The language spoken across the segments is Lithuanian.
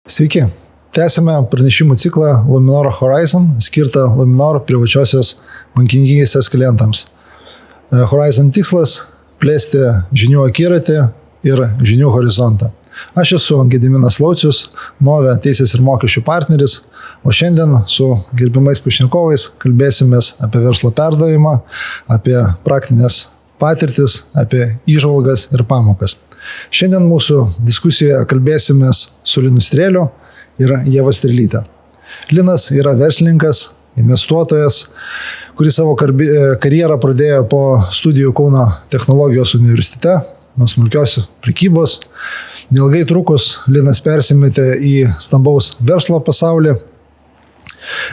Sveiki. Tęsime pranešimų ciklą Luminor Horizon, skirtą Luminor privačiosios bankininkystės klientams. Horizon tikslas – plėsti žinių akiratį ir žinių horizontą. Aš esu Gediminas Laucius, Nove teisės ir mokesčių partneris, o šiandien su gerbimais pašnekovais kalbėsimės apie verslo perdavimą, apie praktinės patirtis, apie įžvalgas ir pamokas. Šiandien mūsų diskusijoje kalbėsimės su Linu Strėliu ir Ieva Strelyte. Linas yra verslininkas, investuotojas, kuris savo karjerą pradėjo po studijų Kauno technologijos universitete, nuo smulkios prekybos. Neilgai trukus Linas persimetė į stambaus verslo pasaulį.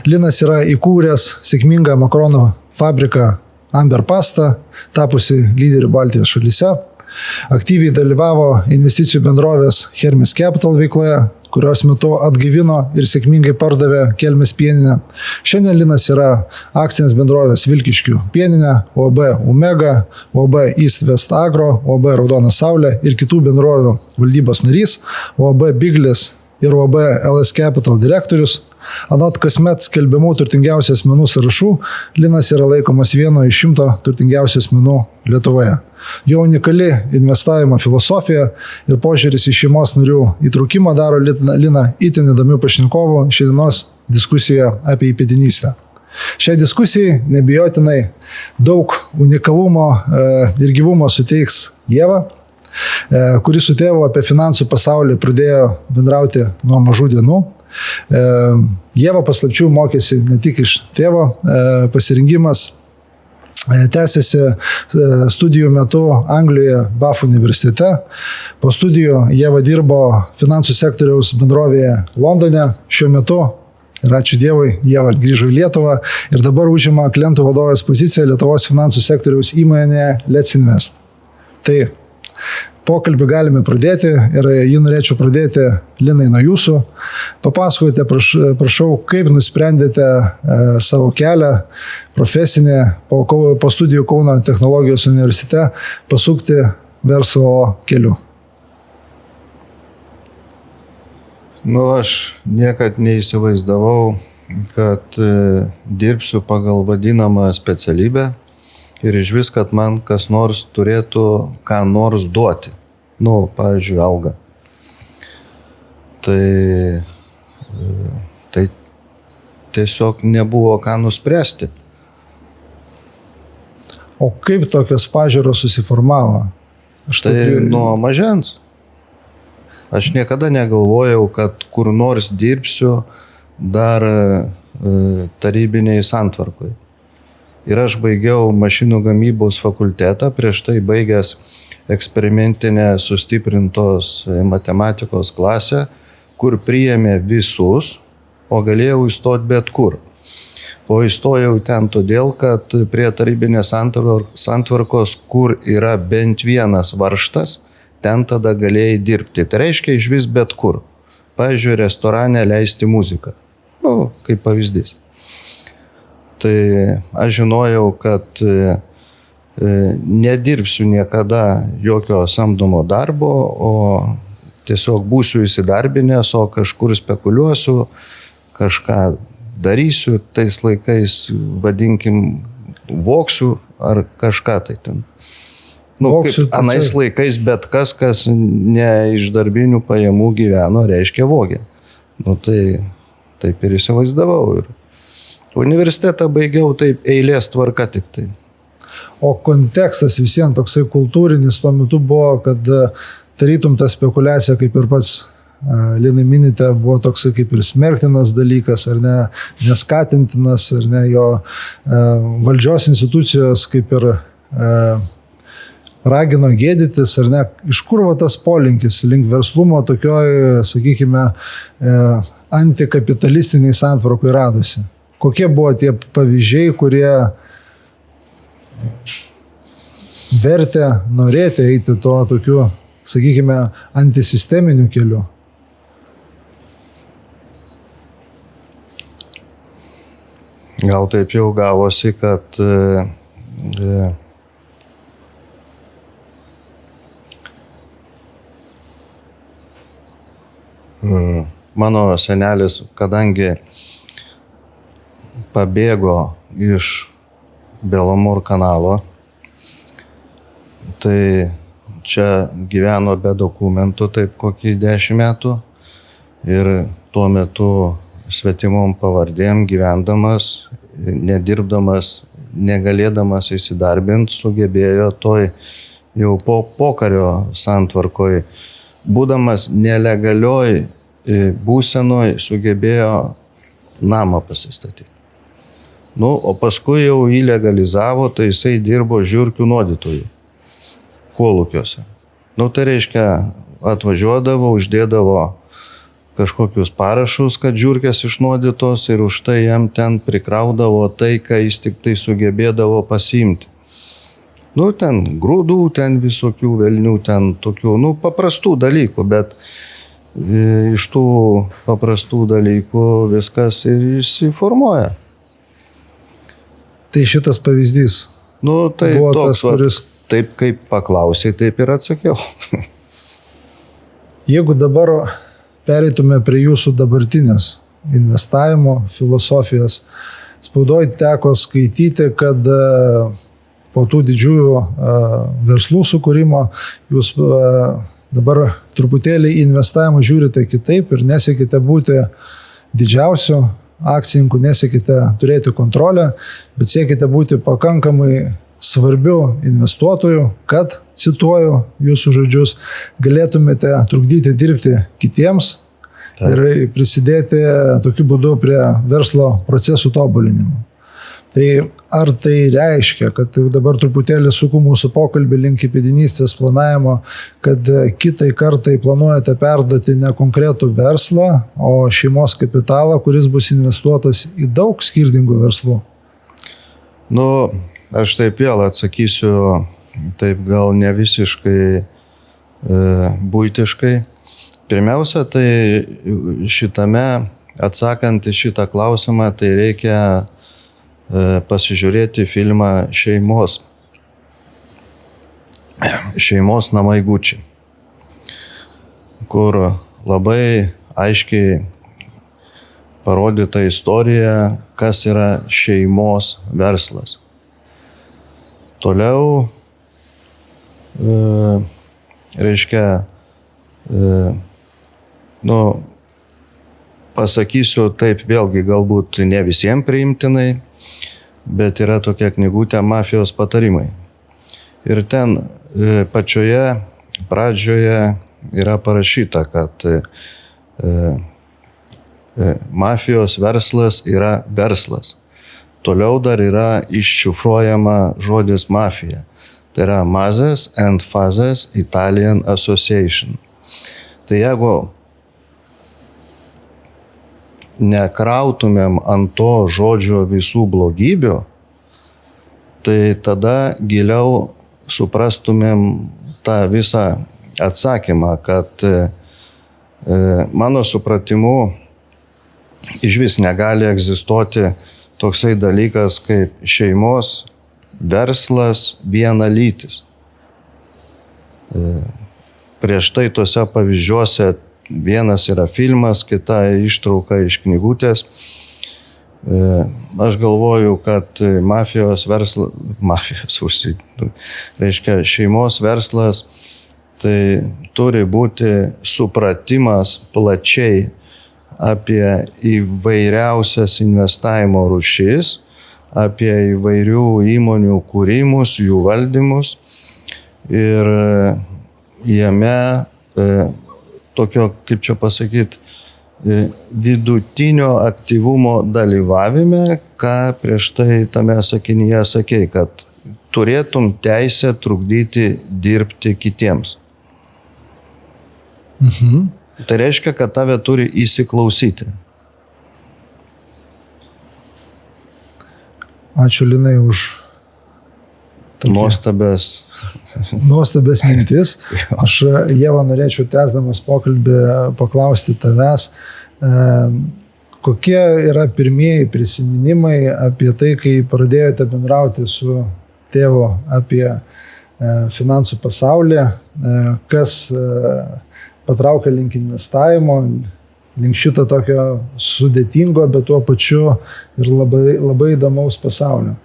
Linas yra įkūręs sėkmingą makaronų fabriką Amber Pasta, tapusi lyderiu Baltijos šalyse. Aktyviai dalyvavo investicijų bendrovės Hermes Capital veikloje, kurios metu atgaivino ir sėkmingai pardavė Kelmės pieninę. Šiandien Linas yra akcinės bendrovės Vilkiškių pieninė, UAB Omega, UAB East West Agro, UAB Raudona Saulė ir kitų bendrovių valdybos narys, UAB Biglis ir UAB LS Capital direktorius. Anot kasmet skelbiamų turtingiausių asmenų sąrašų, Linas yra laikomas vieno iš 100 turtingiausių asmenų Lietuvoje. Jo unikali investavimo filosofija ir požiūris į šeimos narių įtraukimą daro Liną itin įdomių pašnekovų šiandienos diskusijoje apie įpėdinystę. Šiai diskusijai nebijotinai daug unikalumo ir gyvumo suteiks Ieva, kuri su tėvu apie finansų pasaulį pradėjo bendrauti nuo mažų dienų. Ieva paslapčių mokėsi ne tik iš tėvo, pasirinkimas tęsėsi studijų metu Anglijoje BAF universitete. Po studijų Ieva dirbo finansų sektoriaus bendrovėje Londone. Šiuo metu, ir ačiū Dievui, Ieva grįžo į Lietuvą ir dabar užima klientų vadovės poziciją Lietuvos finansų sektoriaus įmonėje Let's Invest. Tai pokalbį galime pradėti ir jį norėčiau pradėti, Linai, nuo jūsų. Papasakokite, prašau, kaip nusprendėte savo kelią profesinį po studijų Kauno technologijos universitete pasukti verslo keliu. Aš niekad neįsivaizdavau, kad dirbsiu pagal vadinamą specialybę. Ir iš vis, kad man kas nors turėtų ką nors duoti. Pavyzdžiui, algą. Tai tiesiog nebuvo ką nuspręsti. O kaip tokios pažiūros susiformavo? Nuo mažens. Aš niekada negalvojau, kad kur nors dirbsiu dar tarybiniai santvarkoj. Ir aš baigiau mašinų gamybos fakultetą, prieš tai baigęs eksperimentinę sustiprintos matematikos klasę, kur priėmė visus, o galėjau įstoti bet kur. O įstojau ten todėl, kad prie tarybinės santvarkos, kur yra bent vienas varžtas, ten tada galėjai dirbti. Tai reiškia iš vis bet kur. Pavyzdžiui, restorane leisti muziką. Kaip pavyzdys. Tai aš žinojau, kad nedirbsiu niekada jokio samdomo darbo, o tiesiog būsiu įsidarbinęs, o kažkur spekuliuosiu, kažką darysiu, tais laikais, vadinkim, voksiu ar kažką tai ten. Kaip anais laikais bet kas ne iš darbinių pajamų gyveno, reiškia vogė. Tai taip ir įsivaizdavau. Universitetą baigiau taip eilės tvarka tik tai. O kontekstas visiems toksai kultūrinis tuo metu buvo, kad tarytum ta spekulacija, kaip ir pats Linai minite, buvo toksai kaip ir smerktinas dalykas, ar ne, neskatintinas, ar ne, jo valdžios institucijos kaip ir ragino gėdytis, ar ne, iš kur tas polinkis link verslumo tokioj, sakykime, antikapitalistiniai santvarkoj radosi. Kokie buvo tie pavyzdžiai, kurie vertė norėti eiti tuo tokiu, sakykime, antisisteminiu keliu? Gal taip jau gavosi, kad mano senelis, kadangi pabėgo iš Belomor kanalo, tai čia gyveno be dokumentų taip kokį 10 metų ir tuo metu svetimom pavardėm gyvendamas, nedirbdamas, negalėdamas įsidarbinti, sugebėjo toj jau po pokario santvarkoj, būdamas nelegalioj būsenoj, sugebėjo namą pasistatyti. Nu, o paskui jau jį legalizavo, tai jisai dirbo žiurkių nuodytojų kolūkiuose. Nu, tai reiškia, atvažiuodavo, uždėdavo kažkokius parašus, kad žiurkės išnuodytos ir už tai jam ten prikraudavo tai, ką jis tik tai sugebėdavo pasiimti. Nu, ten grūdų, ten visokių velnių, ten tokių, nu, paprastų dalykų, bet iš tų paprastų dalykų viskas ir išsiformuoja. Tai šitas pavyzdys Nu, tai buvo toks, tas, kuris... taip kaip paklausai, taip ir atsakiau. Jeigu dabar pereitume prie jūsų dabartinės investavimo filosofijos, spaudoj teko skaityti, kad po tų didžiųjų verslų sukūrimo jūs dabar truputėlį investavimą žiūrite kitaip ir nesiekite būti didžiausiu akcininkų, nesiekite turėti kontrolę, bet siekite būti pakankamai svarbių investuotojų, kad, cituoju jūsų žodžius, galėtumėte trukdyti dirbti kitiems ir prisidėti tokiu būdu prie verslo procesų tobulinimo. Tai ar tai reiškia, kad dabar truputėlį suku mūsų pokalbį link įpėdinystės planavimo, kad kitai kartai planuojate perduoti ne konkretų verslą, o šeimos kapitalą, kuris bus investuotas į daug skirtingų verslų? Nu, aš taip vėl atsakysiu, taip gal ne visiškai buitiškai. Pirmiausia, tai šitame, atsakant į šitą klausimą, tai reikia pasižiūrėti filmą Šeimos namai Gucci, kur labai aiškiai parodyta istorija, kas yra šeimos verslas. Toliau, reiškia, pasakysiu taip vėlgi galbūt ne visiems priimtinai, bet yra tokia knygutė Mafijos patarimai. Ir ten pačioje pradžioje yra parašyta, kad mafijos verslas yra verslas. Toliau dar yra iššifruojama žodis mafija. Tai yra Mazes and Fazes Italian Association. Tai jeigu nekrautumėm ant to žodžio visų blogybių, tai tada giliau suprastumėm tą visą atsakymą, kad mano supratimu išvis negali egzistuoti toksai dalykas kaip šeimos verslas vienalytis. Prieš tai tuose pavyzdžiuose vienas yra filmas, kita ištrauka iš knygutės. Aš galvoju, kad reiškia šeimos verslas, tai turi būti supratimas plačiai apie įvairiausias investavimo rūšis, apie įvairių įmonių kūrimus, jų valdymus ir jame tokio, kaip čia pasakyti, vidutinio aktyvumo dalyvavime, ką prieš tai tame sakinyje sakei, kad turėtum teisę trukdyti dirbti kitiems. Mhm. Tai reiškia, kad tave turi įsiklausyti. Ačiū Linai už nuostabias mintis. Aš, Ieva, norėčiau tęsdamas pokalbį paklausti tavęs, kokie yra pirmieji prisiminimai apie tai, kai pradėjote bendrauti su tėvu apie finansų pasaulį, kas patraukė link investavimo, link šito tokio sudėtingo, bet tuo pačiu ir labai, labai įdomaus pasaulio.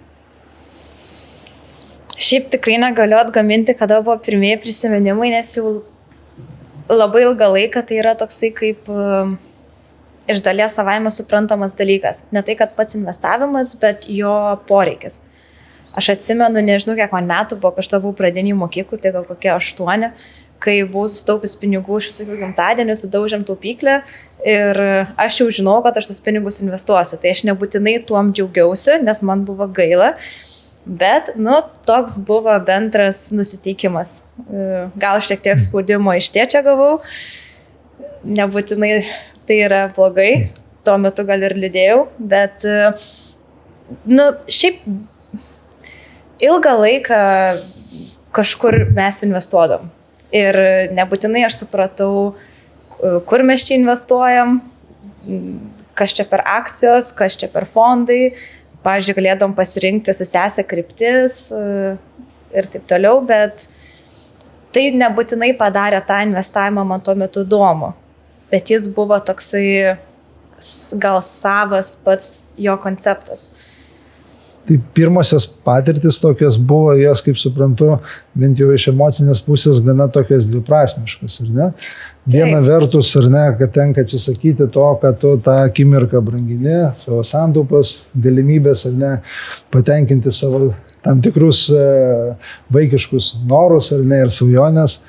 Šiaip tikrai negaliu atgaminti, kada buvo pirmieji prisiminimai, nes jau labai ilgą laiką tai yra toksai kaip iš dalies savaime suprantamas dalykas. Ne tai, kad pats investavimas, bet jo poreikis. Aš atsimenu, nežinau, kiek man metų buvo, kai aš buvau pradinį mokyklų, tai gal kokie 8, kai buvau sustaupęs pinigų iš visokių gimtadienių, sudaužėm taupyklę ir aš jau žinau, kad aš tos pinigus investuosiu. Tai aš nebūtinai tuom džiaugiausi, nes man buvo gaila, bet, toks buvo bendras nusiteikimas. Gal šiek tiek spaudimo iš tėčio gavau, nebūtinai tai yra blogai, tuo metu gal ir liūdėjau, bet, šiaip ilgą laiką kažkur mes investuodam. Ir nebūtinai aš supratau, kur mes čia investuojam, kas čia per akcijos, kas čia per fondai. Pavyzdžiui, galėdom pasirinkti su sese kryptis ir taip toliau, bet tai nebūtinai padarė tą investavimą man tuo metu įdomu. Bet jis buvo toksai gal savas pats jo konceptas. Tai pirmosios patirtis tokios buvo, jos, kaip suprantu, bent jau iš emocinės pusės gana tokios dviprasmiškos, ar ne? Viena vertus, ar ne, kad tenka atsisakyti to, kad tu tą akimirką brangini, savo santaupas, galimybės, ar ne, patenkinti savo tam tikrus vaikiškus norus, ar ne, ir svajonės.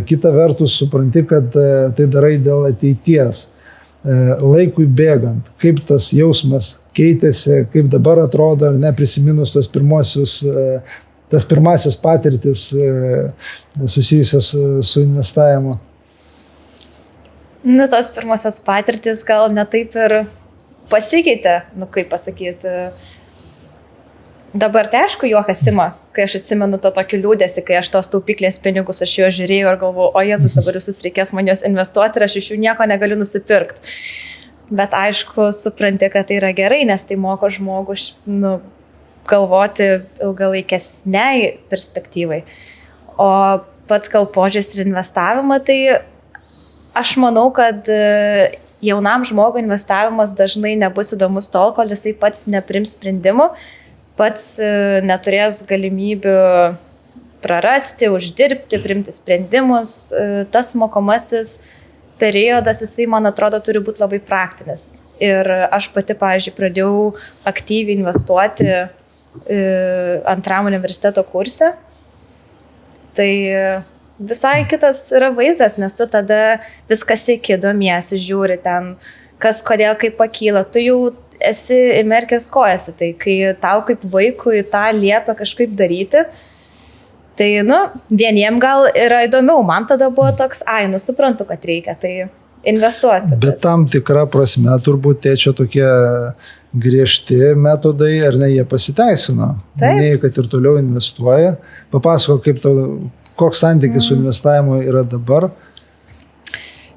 Kita vertus, supranti, kad tai darai dėl ateities. Laikui bėgant, kaip tas jausmas keitėsi, kaip dabar atrodo, ar ne, prisiminus tas pirmasis patirtis susijusios su investavimu. Tos pirmosios patirtis gal netaip ir pasikeitė, kaip pasakyti. Dabar tai aišku juokas ima, kai aš atsimenu to tokį liūdėsi, kai aš tos taupyklės pinigus, aš juos žiūrėjau ir galvoju, o Jėzus, dabar visus reikės man juos investuoti ir aš iš jų nieko negaliu nusipirkti. Bet aišku, supranti, kad tai yra gerai, nes tai moko žmogų galvoti ilgalaikesniai perspektyvai. O pats gal požiūris ir investavimą, tai aš manau, kad jaunam žmogui investavimas dažnai nebus įdomus tol, kol jisai pats neprims sprendimų, pats neturės galimybių prarasti, uždirbti, priimti sprendimus. Tas mokomasis periodas, jisai, man atrodo, turi būti labai praktinis. Ir aš pati, pavyzdžiui, pradėjau aktyviai investuoti antram universiteto kurse. Tai visai kitas yra vaizdas, nes tu tada viskas seki, domiesi, žiūri ten, kas, kodėl, kaip pakyla. Tu jau esi įmerkęs kojasi, tai kai tau kaip vaikui tą liepia kažkaip daryti, tai, vieniem gal yra įdomiau, man tada buvo toks, suprantu, kad reikia, tai investuosiu. Bet tam tikra prasme turbūt tėčio tokie griežti metodai, ar ne, jie pasiteisino. Minėjai, kad ir toliau investuoja. Papasako, koks santykis su investavimu yra dabar.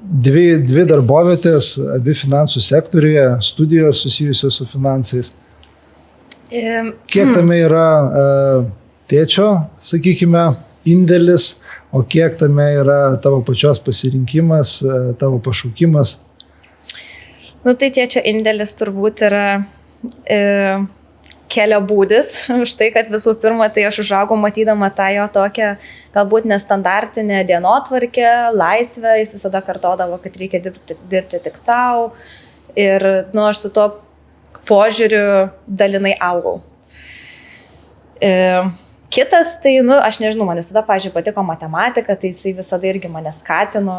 Dvi darbovietės, abi finansų sektoriuje, studijos susijusios su finansais. Kiek tame yra tėčio, sakykime, indėlis, o kiek tame yra tavo pačios pasirinkimas, tavo pašaukimas? Tai tėčio indėlis turbūt yra keliabūdis, už tai, kad visų pirma, tai aš užaugau matydama tą jo tokią galbūt nestandartinę dienotvarkę, laisvę, jis visada kartodavo, kad reikia dirbti tik savo ir aš su tuo požiūriu dalinai augau. Kitas, tai, aš nežinau, man visada, pavyzdžiui, patiko matematika, tai jisai visada irgi mane skatino,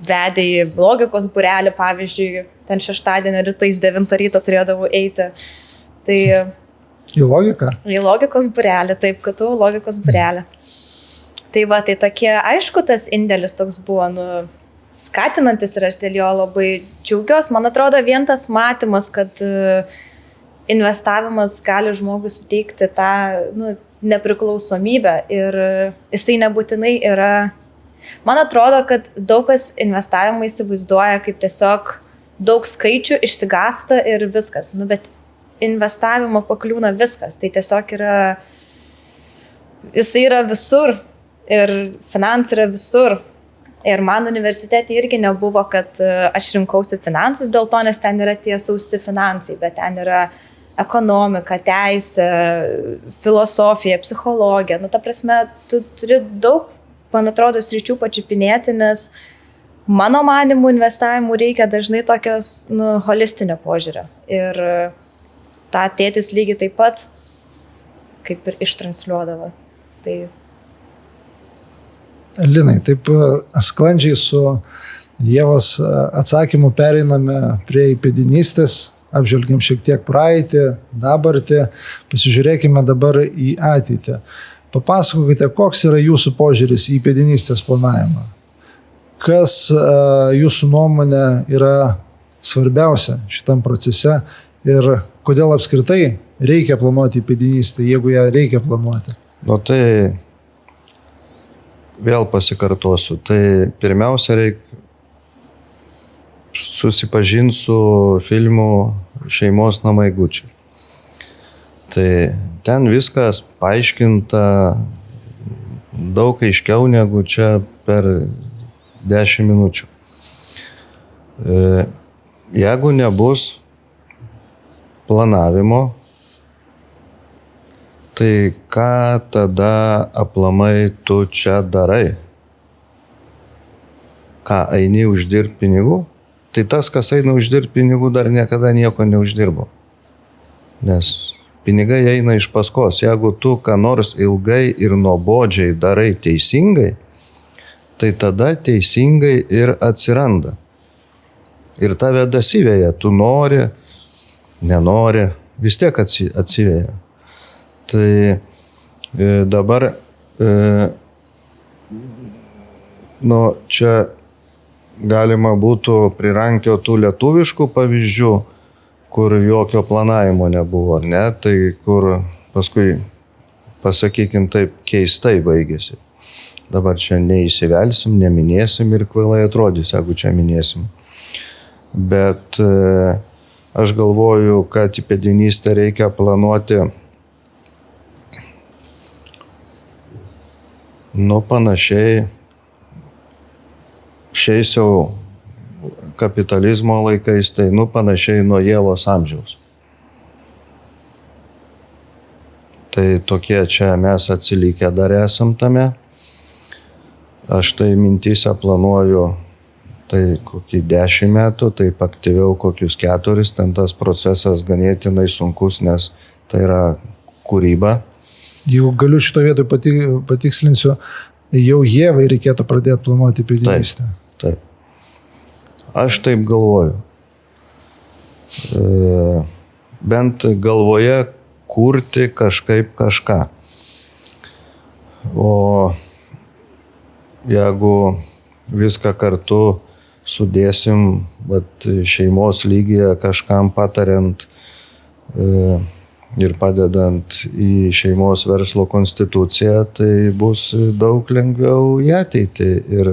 vedė į logikos būrelį, pavyzdžiui, ten šeštadienį rytais 9 ryto turėdavau eiti. Tai, į logiką? Į logikos būrelį, taip, kad logikos būrelį. Tai tai tokie, aišku, tas indėlis toks buvo, skatinantis ir aš dėl jo labai džiaugiuosi. Man atrodo, vien tas matymas, kad investavimas gali žmogui suteikti tą nepriklausomybę ir jisai nebūtinai yra. Man atrodo, kad daug kas investavimą įsivaizduoja kaip tiesiog daug skaičių, išsigąsta ir viskas. Bet investavimo pakliūna viskas. Tai tiesiog jisai yra visur ir finansai yra visur. Ir man universitete irgi nebuvo, kad aš rinkausi finansus dėl to, nes ten yra tie sausi finansai, bet ten yra ekonomika, teisė, filosofija, psichologija. Nu, ta prasme, tu turi daug, man atrodo, sričių pačiupinėti, nes mano manimų investavimų reikia dažnai tokios holistinio požiūrio. Ir tą tėtis lygiai taip pat kaip ir ištransliuodavo. Tai Linai, taip sklandžiai su Ievos atsakymu pereiname prie įpėdinystės, apžvelgiam šiek tiek praeitį, dabartį, pasižiūrėkime dabar į ateitį. Papasakokite, koks yra jūsų požiūris į įpėdinystės planavimą. Kas jūsų nuomonė yra svarbiausia šitam procese ir kodėl apskritai reikia planuoti įpėdinystę, jeigu ją reikia planuoti? Nu tai vėl pasikartosiu. Tai pirmiausia reikia susipažinti su filmu Šeimos namai Gucci. Tai ten viskas paaiškinta daug aiškiau negu čia per 10 minučių. Jeigu nebus planavimo, tai ką tada aplamai tu čia darai? Ką, eini uždirbti pinigų? Tai tas, kas eina uždirbti pinigų, dar niekada nieko neuždirbo. Nes pinigai eina iš paskos. Jeigu tu ką nors ilgai ir nuobodžiai darai teisingai, tai tada teisingai ir atsiranda. Ir tave dasiveja. Tu nori, nenori, vis tiek atsiveja. Tai dabar čia galima būtų prirankioti tų lietuviškų pavyzdžių, kur jokio planavimo nebuvo, ar ne? Tai kur paskui, pasakykim taip, keistai baigėsi. Dabar čia neįsivelsim, neminėsim ir kvailai atrodys, jeigu čia minėsim. Bet aš galvoju, kad įpėdinystę reikia planuoti panašiai šiais jau kapitalizmo laikais, tai panašiai nuo Ievos amžiaus. Tai tokie čia mes atsilikę dar esam tame. Aš tai mintyse planuoju tai kokį 10 metų, taip aktyviau kokius 4, ten tas procesas ganėtinai sunkus, nes tai yra kūryba. Jau galiu šito vietoj patikslinsiu, jau Ievai reikėtų pradėti planuoti įpėdinystę. Taip. Aš taip galvoju. Bent galvoje kurti kažkaip kažką. O jeigu viską kartu sudėsim, šeimos lygyje kažkam patariant ir padedant į šeimos verslo konstituciją, tai bus daug lengviau į ateitį ir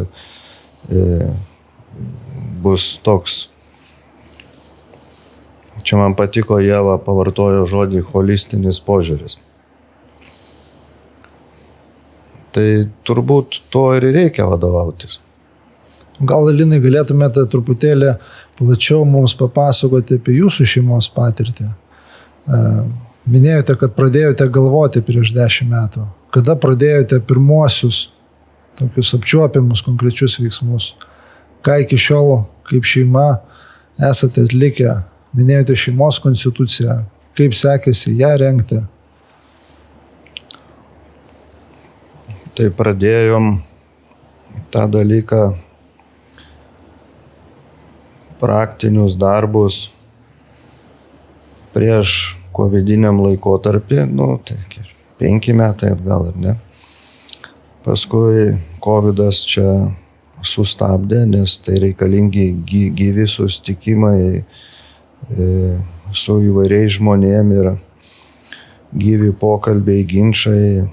bus toks, čia man patiko, Ieva pavartojo žodį holistinis požiūris. Tai turbūt to ir reikia vadovautis. Gal, Linai, galėtumėte truputėlį plačiau mums papasakoti apie jūsų šeimos patirtį? Minėjote, kad pradėjote galvoti prieš 10 metų. Kada pradėjote pirmuosius tokius apčiuopiamus konkrečius veiksmus? Ką iki šiol kaip šeima esate atlikę? Minėjote šeimos konstituciją. Kaip sekėsi ją rengti? Tai pradėjom tą dalyką, praktinius darbus prieš covidiniam laikotarpį, tai 5 metai atgal, ar ne? Paskui covidas čia sustabdė, nes tai reikalingi gyvi susitikimai su įvairiais žmonėm ir gyvi pokalbiai, ginčai.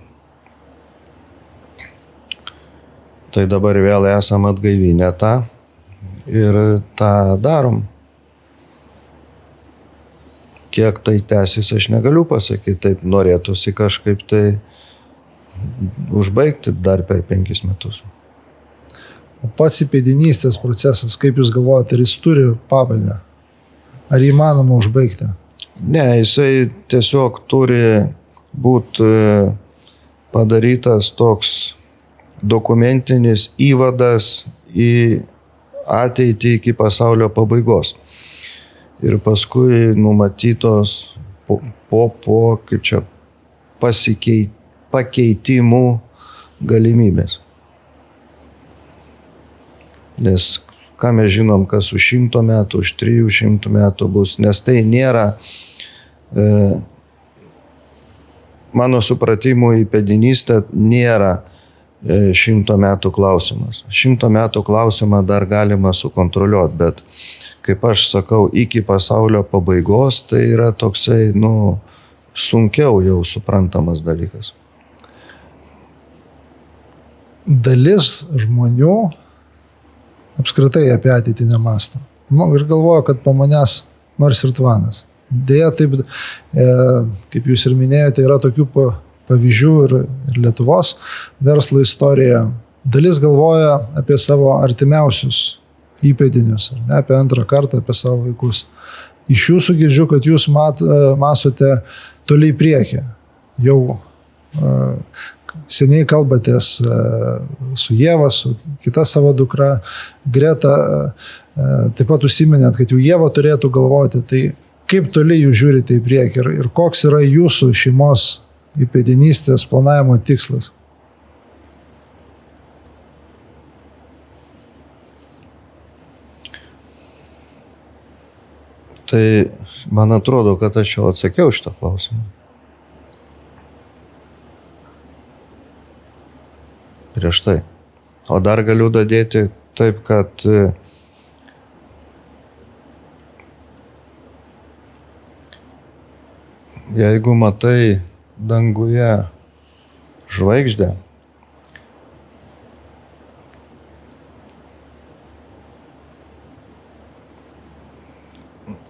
Tai dabar vėl esam atgaivinę tą ir tą darom. Kiek tai tęsis, aš negaliu pasakyti, taip norėtųsi kažkaip tai užbaigti dar per 5 metus. O pats įpėdinystės procesas, kaip jūs galvojate, ar jis turi pabaigą? Ar įmanoma užbaigti? Ne, jisai tiesiog turi būti padarytas toks dokumentinis įvadas į ateitį iki pasaulio pabaigos. Ir paskui numatytos kaip čia pakeitimų galimybės. Nes ką mes žinom, kas už 100 metų, už 300 metų bus, nes tai nėra, mano supratimu, įpėdinystė nėra 100 metų klausimas. 100 metų klausimą dar galima sukontroliuoti, bet kaip aš sakau, iki pasaulio pabaigos tai yra toksai, sunkiau jau suprantamas dalykas. Dalis žmonių apskritai apie ateitį nemąsto. Ir galvoju, kad po manęs nors ir tvanas. Deja, taip, kaip jūs ir minėjote, yra tokių pavyzdžių ir Lietuvos verslo istorija. Dalis galvoja apie savo artimiausius įpėdinius, ar ne, apie antrą kartą, apie savo vaikus. Iš jūsų girdžiu, kad jūs mąstote toliai į priekį. Jau seniai kalbatės su Ieva, su kita savo dukra, Greta, taip pat užsiminėt, kad jau Ieva turėtų galvoti, tai kaip toli jūs žiūrite į priekį ir koks yra jūsų šeimos įpėdinystės planavimo tikslas? Tai man atrodo, kad aš jau atsakiau šitą klausimą. Prieš tai. O dar galiu dadėti taip, kad jeigu matai danguje žvaigždę,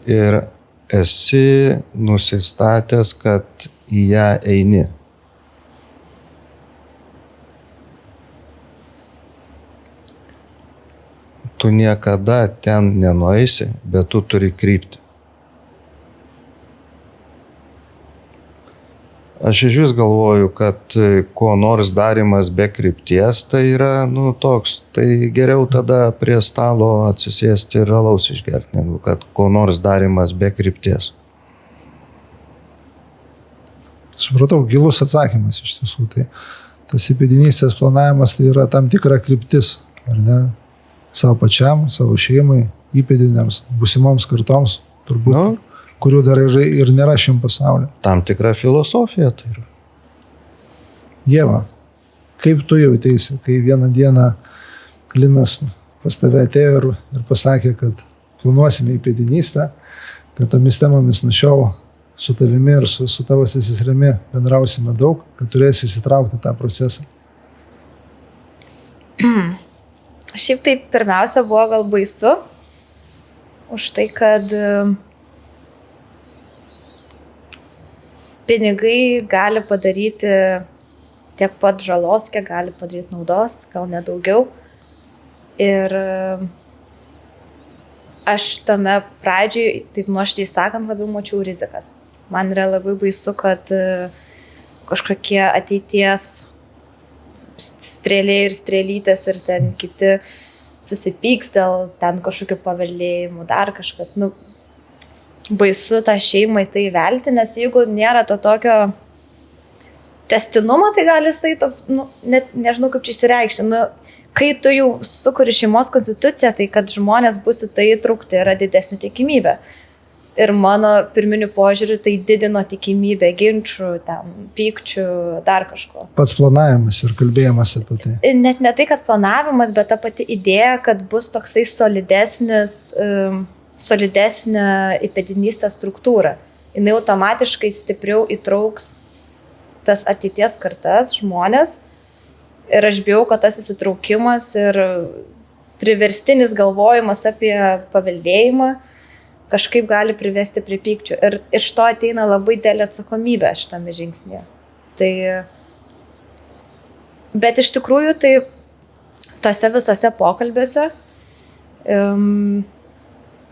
ir esi nusistatęs, kad į ją eini. Tu niekada ten nenueisi, bet tu turi kryptį. Aš iš vis galvoju, kad ko nors darimas be krypties, tai yra, toks, tai geriau tada prie stalo atsisėsti ir alaus išgerti, negu kad ko nors darimas be krypties. Supratau, gilus atsakymas iš tiesų. Tai tas įpėdinystės planavimas tai yra tam tikra kryptis, ar ne? Savo pačiam, savo šeimai, įpėdiniams, būsimoms kartoms, turbūt, kurių dar ir nėra šiam pasaulyje. Tam tikra filosofija tai yra. Ieva, kaip tu jautėsi, kai vieną dieną Linas pas tave atėjo ir pasakė, kad planuosime įpėdinystę, kad tomis temomis nuo šiol su tavimi ir su tavo seserimi bendrausime daug, kad turėsi įsitraukti tą procesą? Šiaip tai pirmiausia buvo gal baisu už tai, kad pinigai gali padaryti tiek pat žalos, kiek gali padaryti naudos, gal nedaugiau. Ir aš tame pradžioj, taip nuoširdžiai sakant, labiau mačiau rizikas. Man yra labai baisu, kad kažkokie ateities strėlė ir strėlytės ir ten kiti susipyks dėl ten kažkokių paveldėjimų, dar kažkas. Baisu tą šeimai tai velti, nes jeigu nėra to tokio tęstinumo, tai gali jisai toks, net nežinau kaip čia išsireikšti. Kai tu jau sukuri šeimos konstituciją, tai kad žmonės bus į tai įtraukti yra didesnė tikimybė. Ir mano pirminiu požiūriu tai didino tikimybę ginčių, pykčių, dar kažko. Pats planavimas ir kalbėjimas apie tai. Net ne tai, kad planavimas, bet ta pati idėja, kad bus toksai solidesnė įpėdinystės struktūra. Jis automatiškai stipriau įtrauks tas ateities kartas, žmonės. Ir aš bijau, kad tas įsitraukimas ir priverstinis galvojimas apie paveldėjimą kažkaip gali privesti prie pykčių. Ir iš to ateina labai didelė atsakomybė šitame žingsnėje. Bet iš tikrųjų tai tose visose pokalbiuose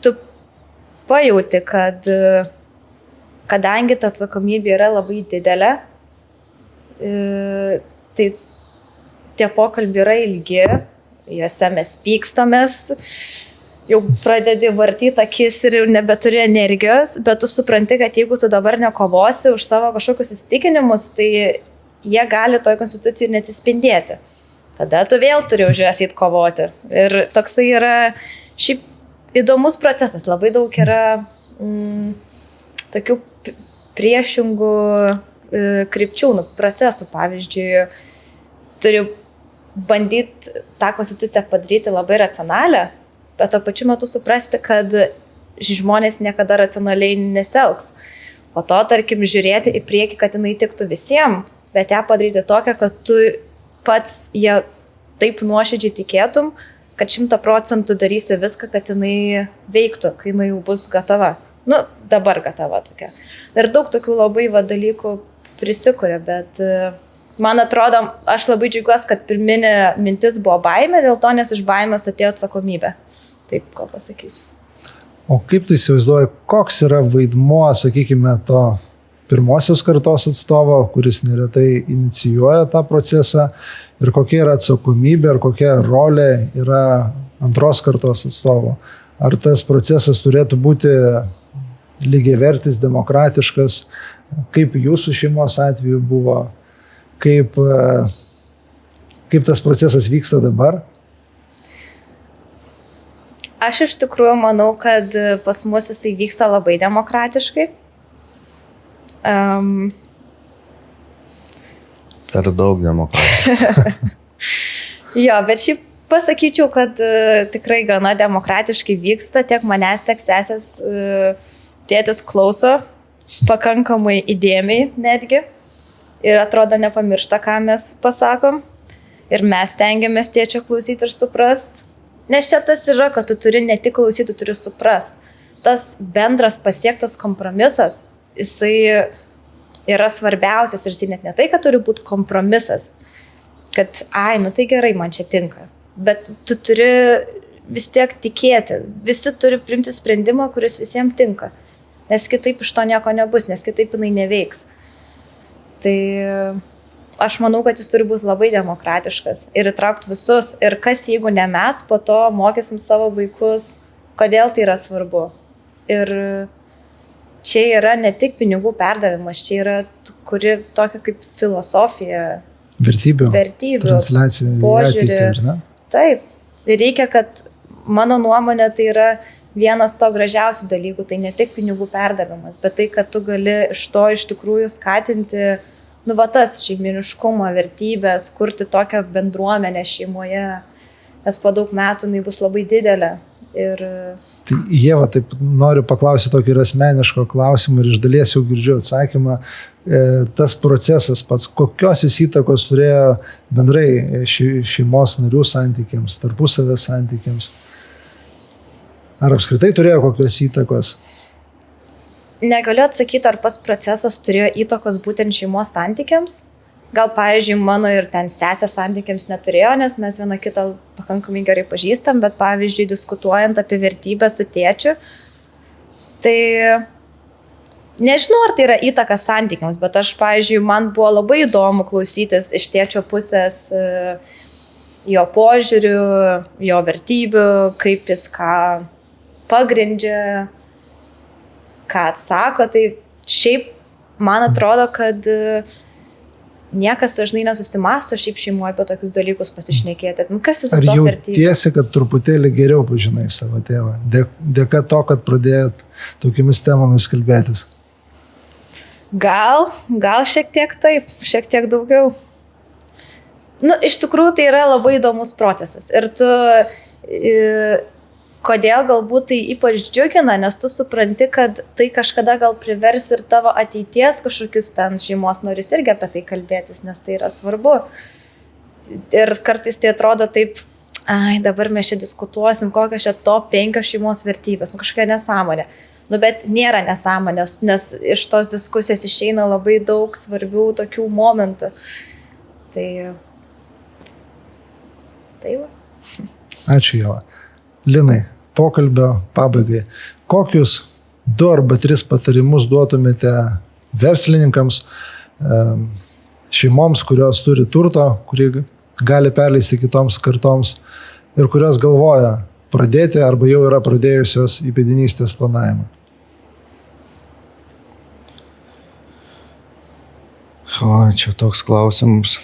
tu pajauti, kad kadangi ta atsakomybė yra labai didelė, tai tie pokalbiai yra ilgi, juose mes pykstamės, jau pradedi vartyti akis ir jau nebeturi energijos, bet tu supranti, kad jeigu tu dabar nekovosi už savo kažkokius įsitikinimus, tai jie gali toj konstitucijai neatsispindėti. Tada tu vėl turi už juos įt kovoti. Ir toksai yra šiaip įdomus procesas, labai daug yra tokių priešingų krypčių, procesų. Pavyzdžiui, turi bandyti tą konstituciją padaryti labai racionalią, bet tuo pačiu metu suprasti, kad žmonės niekada racionaliai nesielgs. Po to, tarkim, žiūrėti į priekį, kad jinai tiktų visiems, bet ją padaryti tokią, kad tu pats ją taip nuoširdžiai tikėtum, kad 100% darysi viską, kad jinai veiktų, kai jinai jau bus gatava. Dabar gatava tokia. Ir daug tokių labai dalykų prisikuria, bet man atrodo, aš labai džiaugiuosi, kad pirminė mintis buvo baimė, dėl to, nes iš baimės atėjo atsakomybė. Taip, ko pasakysiu. O kaip tu įsivaizduoji, koks yra vaidmuo, sakykime, to pirmosios kartos atstovo, kuris neretai inicijuoja tą procesą, ir kokia yra atsakomybė, ir kokia rolė yra antros kartos atstovo? Ar tas procesas turėtų būti lygiavertis, demokratiškas, kaip jūsų šeimos atveju buvo, kaip tas procesas vyksta dabar? Aš iš tikrųjų manau, kad pas mus jisai vyksta labai demokratiškai. Per daug demokratiškai. Jo, bet šiaip pasakyčiau, kad tikrai gana demokratiškai vyksta, tiek manęs, tiek sesės tėtis klauso pakankamai įdėmiai netgi ir atrodo nepamiršta, ką mes pasakom. Ir mes tengiamės tėčio klausyti ir suprast. Nes čia tas yra, kad tu turi ne tik klausyti, tu turi suprast. Tas bendras pasiektas kompromisas, jisai yra svarbiausias ir jisai net ne tai, kad turi būti kompromisas. Kad, tai gerai, man čia tinka. Bet tu turi vis tiek tikėti. Visi turi priimti sprendimą, kuris visiems tinka. Nes kitaip iš to nieko nebus, nes kitaip jinai neveiks. Tai aš manau, kad jis turi būti labai demokratiškas ir įtraukti visus. Ir kas, jeigu ne mes, po to mokysim savo vaikus, kodėl tai yra svarbu. Ir čia yra ne tik pinigų perdavimas, čia yra kuri tokia kaip filosofija. Vertybių. Transliacija. Požiūrį. Taip. Ir reikia, kad mano nuomonė tai yra vienas to gražiausių dalykų. Tai ne tik pinigų perdavimas, bet tai, kad tu gali iš to iš tikrųjų skatinti tas šeiminiškumo vertybės, kurti tokią bendruomenę šeimoje, nes po daug metų jinai bus labai didelė. Ir tai Ieva, taip noriu paklausyti tokį ir asmeniško klausimą ir iš dalies jau girdžiu atsakymą. Tas procesas pats, kokios jis įtakos turėjo bendrai šeimos narių santykiams, tarpusavio santykiams? Ar apskritai turėjo kokios įtakos? Negaliu atsakyti, ar pas procesas turėjo įtakos būtent šeimos santykiams. Gal, pavyzdžiui, mano ir ten sesės santykiams neturėjo, nes mes vieną kitą pakankamai gerai pažįstam, bet, pavyzdžiui, diskutuojant apie vertybę su tėčiu, tai nežinau, ar tai yra įtaka santykiams, bet aš, pavyzdžiui, man buvo labai įdomu klausytis iš tėčio pusės jo požiūrių, jo vertybių, kaip jis ką pagrindžia, ką atsako. Tai šiaip man atrodo, kad niekas dažnai nesusimąsto šiaip šeimoje apie tokius dalykus pasišnekėti. Kas jūsų to vertybė? Ar jautiesi, kad truputėlį geriau pažinai savo tėvą? Dėka to, kad pradėjot tokiamis temomis kalbėtis? Gal šiek tiek taip, šiek tiek daugiau. Iš tikrųjų tai yra labai įdomus procesas. Ir tu kodėl galbūt tai ypač džiugina, nes tu supranti, kad tai kažkada gal privers ir tavo ateities kažkokius ten šeimos narius irgi apie tai kalbėtis, nes tai yra svarbu. Ir kartais tai atrodo taip, dabar mes čia diskutuosim, kokios čia top 5 šeimos vertybės, kažkokia nesąmonė. Bet nėra nesąmonės, nes iš tos diskusijos išeina labai daug svarbių tokių momentų. Tai va. Ačiū, Ieva. Linai, pokalbio pabaigai. Kokius 2 arba 3 patarimus duotumėte verslininkams, šeimoms, kurios turi turto, kurį gali perleisti kitoms kartoms ir kurios galvoja pradėti arba jau yra pradėjusios įpėdinystės planavimą? Čia toks klausimas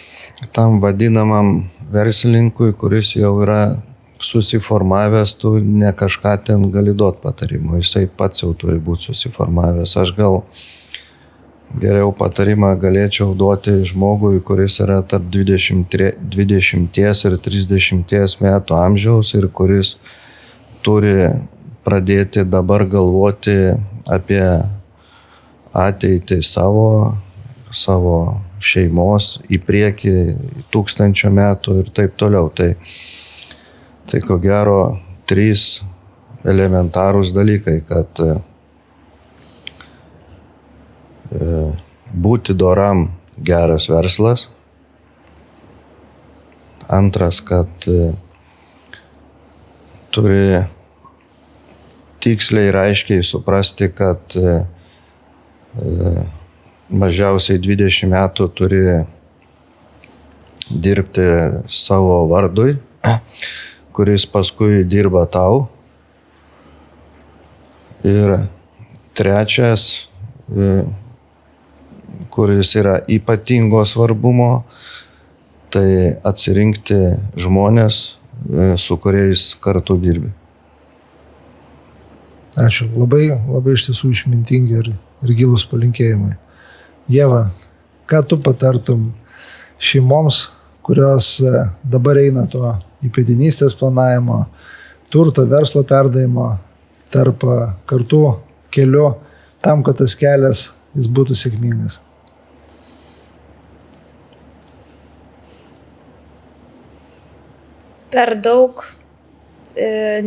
tam vadinamam verslininkui, kuris jau yra susiformavęs, tu ne kažką ten gali duoti patarimų, jisai pats jau turi būti susiformavęs. Aš gal geriau patarimą galėčiau duoti žmogui, kuris yra tarp 20 ir 30 metų amžiaus ir kuris turi pradėti dabar galvoti apie ateitį savo šeimos į priekį 1000 metų ir taip toliau. Tai ko gero 3 elementarūs dalykai, kad būti doram geras verslas. Antras, kad turi tiksliai ir aiškiai suprasti, kad mažiausiai 20 metų turi dirbti savo vardui, kuris paskui dirba tau. Ir trečias, kuris yra ypatingo svarbumo, tai atsirinkti žmonės, su kuriais kartu dirbi. Ačiū. Labai iš tiesų išmintingi ir gilūs palinkėjimai. Ieva, ką tu patartum šeimoms, kurios dabar eina to įpėdinystės planavimo, turto, verslo perdavimo tarp kartų keliu, tam, kad tas kelias jis būtų sėkmingas? Per daug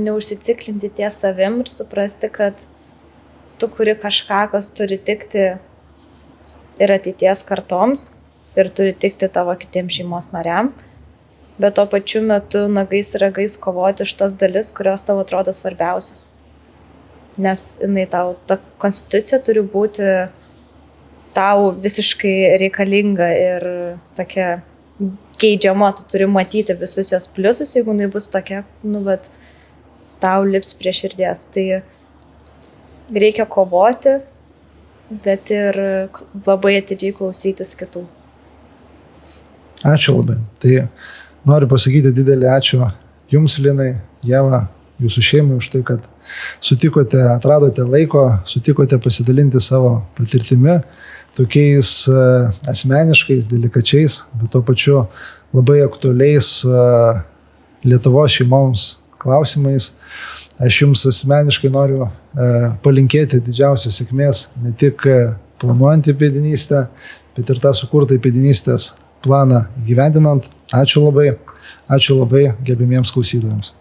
neužsiciklinti ties savim ir suprasti, kad tu kuri kažką, kas turi tikti ir ateities kartoms ir turi tikti tavo kitiems šeimos nariam, bet tuo pačiu metu nagais ir ragais kovoti už tas dalis, kurios tavo atrodo svarbiausios. Nes ta konstitucija turi būti tau visiškai reikalinga ir tokia geidžiama, tu turi matyti visus jos pliusus, jeigu jinai bus tokia, tau lips prie širdies. Tai reikia kovoti, bet ir labai atidžiai klausytis kitų. Ačiū labai. Tai noriu pasakyti didelį ačiū Jums, Linai, Ieva, Jūsų šeimai už tai, kad sutikote, atradote laiko, sutikote pasidalinti savo patirtimi, tokiais asmeniškais, delikačiais, bet tuo pačiu labai aktualiais Lietuvos šeimoms klausimais. Aš Jums asmeniškai noriu palinkėti didžiausios sėkmės, ne tik planuojant įpėdinystę, bet ir tą sukurtą įpėdinystės planą įgyvendinant. Ačiū labai gerbiamiems klausytojams.